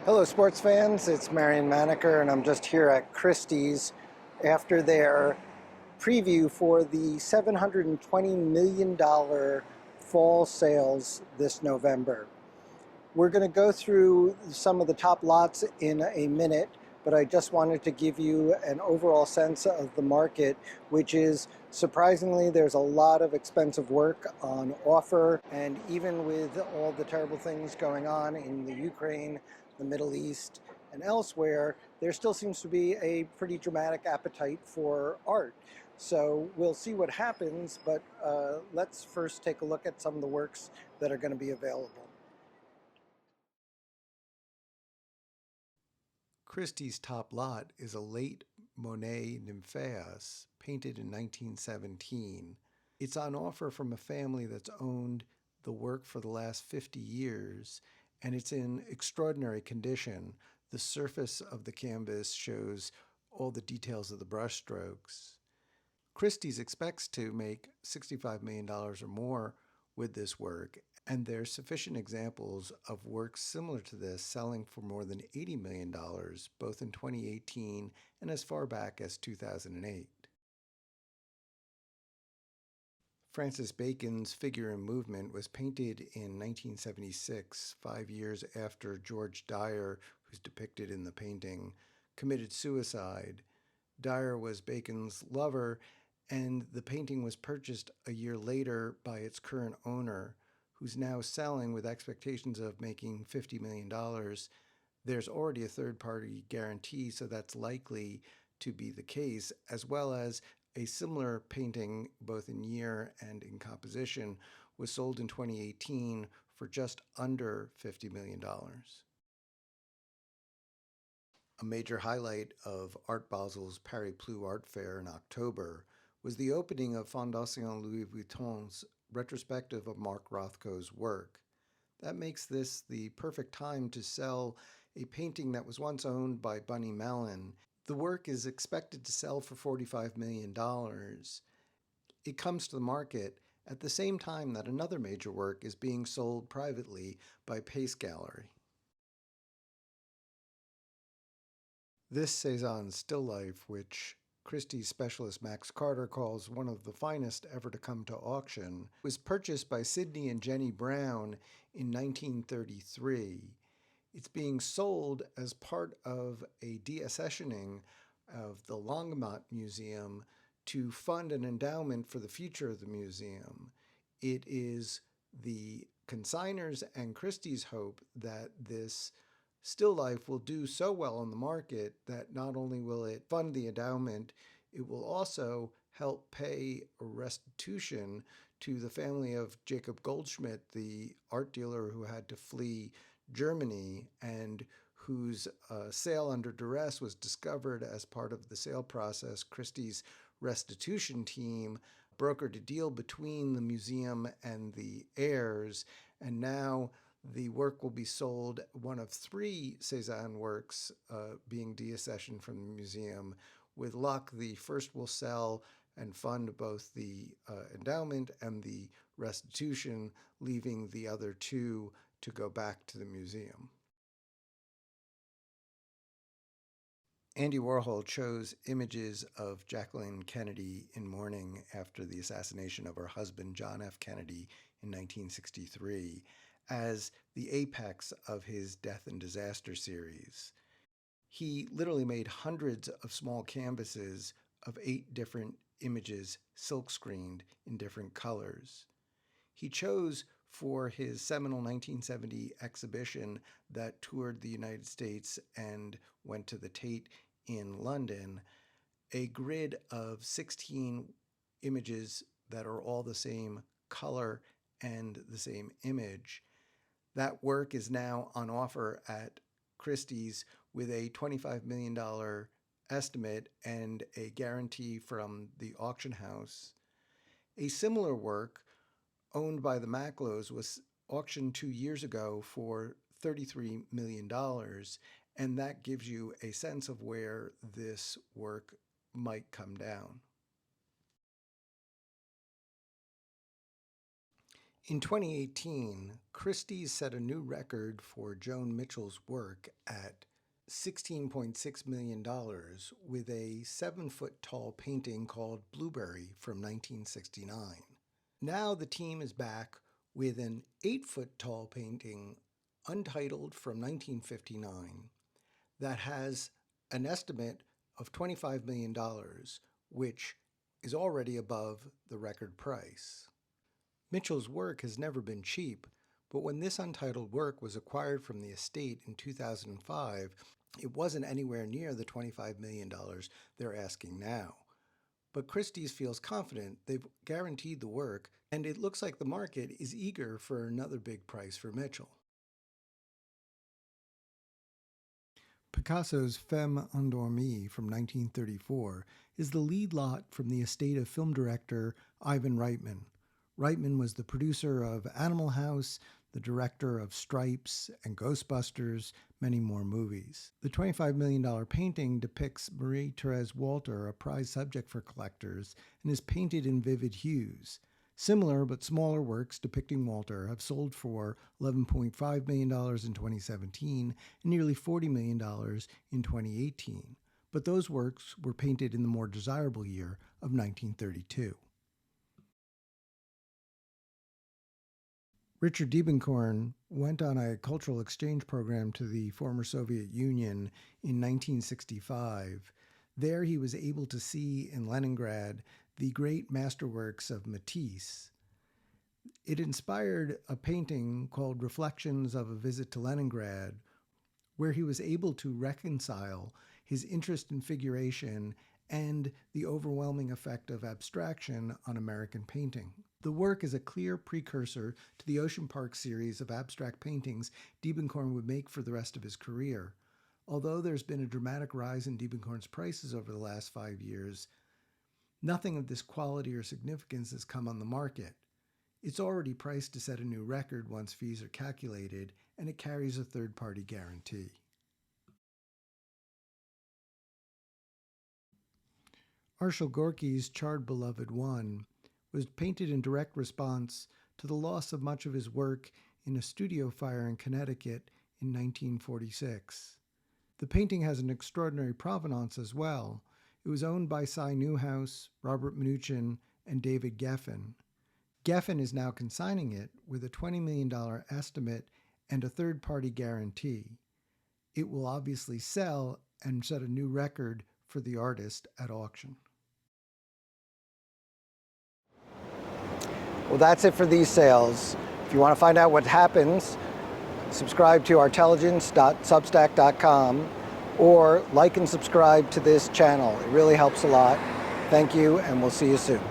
Hello, sports fans. It's Marion Maneker, and I'm just here at Christie's after their preview for the $720 million fall sales this November. We're going to go through some of the top lots in a minute, but I just wanted to give you an overall sense of the market, which is surprisingly, there's a lot of expensive work on offer, and even with all the terrible things going on in the Ukraine, the Middle East, and elsewhere, there still seems to be a pretty dramatic appetite for art. So we'll see what happens, but let's first take a look at some of the works that are going to be available. Christie's top lot is a late Monet Nymphéas, painted in 1917. It's on offer from a family that's owned the work for the last 50 years, and it's in extraordinary condition. The surface of the canvas shows all the details of the brushstrokes. Christie's expects to make $65 million or more with this work, and there's sufficient examples of works similar to this selling for more than $80 million, both in 2018 and as far back as 2008. Francis Bacon's Figure and Movement was painted in 1976, 5 years after George Dyer, who's depicted in the painting, committed suicide. Dyer was Bacon's lover, and the painting was purchased a year later by its current owner, who's now selling with expectations of making $50 million. There's already a third-party guarantee, so that's likely to be the case, as well as a similar painting, both in year and in composition, was sold in 2018 for just under $50 million. A major highlight of Art Basel's Paris Plus Art Fair in October was the opening of Fondation Louis Vuitton's retrospective of Mark Rothko's work. That makes this the perfect time to sell a painting that was once owned by Bunny Mellon. The work is expected to sell for $45 million. It comes to the market at the same time that another major work is being sold privately by Pace Gallery. This Cézanne still life, which Christie's specialist Max Carter calls one of the finest ever to come to auction, was purchased by Sidney and Jenny Brown in 1933. It's being sold as part of a deaccessioning of the Longmont Museum to fund an endowment for the future of the museum. It is the consigners and Christie's hope that this still life will do so well on the market that not only will it fund the endowment, it will also help pay a restitution to the family of Jacob Goldschmidt, the art dealer who had to flee Germany and whose sale under duress was discovered as part of the sale process. Christie's restitution team brokered a deal between the museum and the heirs, and now the work will be sold, one of 3 Cézanne works being deaccessioned from the museum. With luck, the first will sell and fund both the endowment and the restitution, leaving the other 2 to go back to the museum. Andy Warhol chose images of Jacqueline Kennedy in mourning after the assassination of her husband, John F. Kennedy, in 1963, as the apex of his Death and Disaster series. He literally made hundreds of small canvases of 8 different images silk-screened in different colors. He chose for his seminal 1970 exhibition that toured the United States and went to the Tate in London, a grid of 16 images that are all the same color and the same image. That work is now on offer at Christie's with a $25 million estimate and a guarantee from the auction house. A similar work owned by the Macklows was auctioned 2 years ago for $33 million, and that gives you a sense of where this work might come down. In 2018, Christie set a new record for Joan Mitchell's work at $16.6 million with a 7-foot-tall painting called Blueberry from 1969. Now the team is back with an 8-foot-tall painting, untitled, from 1959, that has an estimate of $25 million, which is already above the record price. Mitchell's work has never been cheap, but when this untitled work was acquired from the estate in 2005, it wasn't anywhere near the $25 million they're asking now. But Christie's feels confident they've guaranteed the work, and it looks like the market is eager for another big price for Mitchell. Picasso's Femme Endormie from 1934 is the lead lot from the estate of film director Ivan Reitman. Reitman was the producer of Animal House, the director of Stripes and Ghostbusters, many more movies. The $25 million painting depicts Marie-Thérèse Walter, a prized subject for collectors, and is painted in vivid hues. Similar but smaller works depicting Walter have sold for $11.5 million in 2017 and nearly $40 million in 2018, but those works were painted in the more desirable year of 1932. Richard Diebenkorn went on a cultural exchange program to the former Soviet Union in 1965. There he was able to see in Leningrad the great masterworks of Matisse. It inspired a painting called Reflections of a Visit to Leningrad, where he was able to reconcile his interest in figuration and the overwhelming effect of abstraction on American painting. The work is a clear precursor to the Ocean Park series of abstract paintings Diebenkorn would make for the rest of his career. Although there's been a dramatic rise in Diebenkorn's prices over the last 5 years, nothing of this quality or significance has come on the market. It's already priced to set a new record once fees are calculated, and it carries a third-party guarantee. Arshil Gorky's Charred Beloved One was painted in direct response to the loss of much of his work in a studio fire in Connecticut in 1946. The painting has an extraordinary provenance as well. It was owned by Cy Newhouse, Robert Mnuchin, and David Geffen. Geffen is now consigning it with a $20 million estimate and a third-party guarantee. It will obviously sell and set a new record for the artist at auction. Well, that's it for these sales. If you want to find out what happens, subscribe to artelligence.substack.com or like and subscribe to this channel. It really helps a lot. Thank you, and we'll see you soon.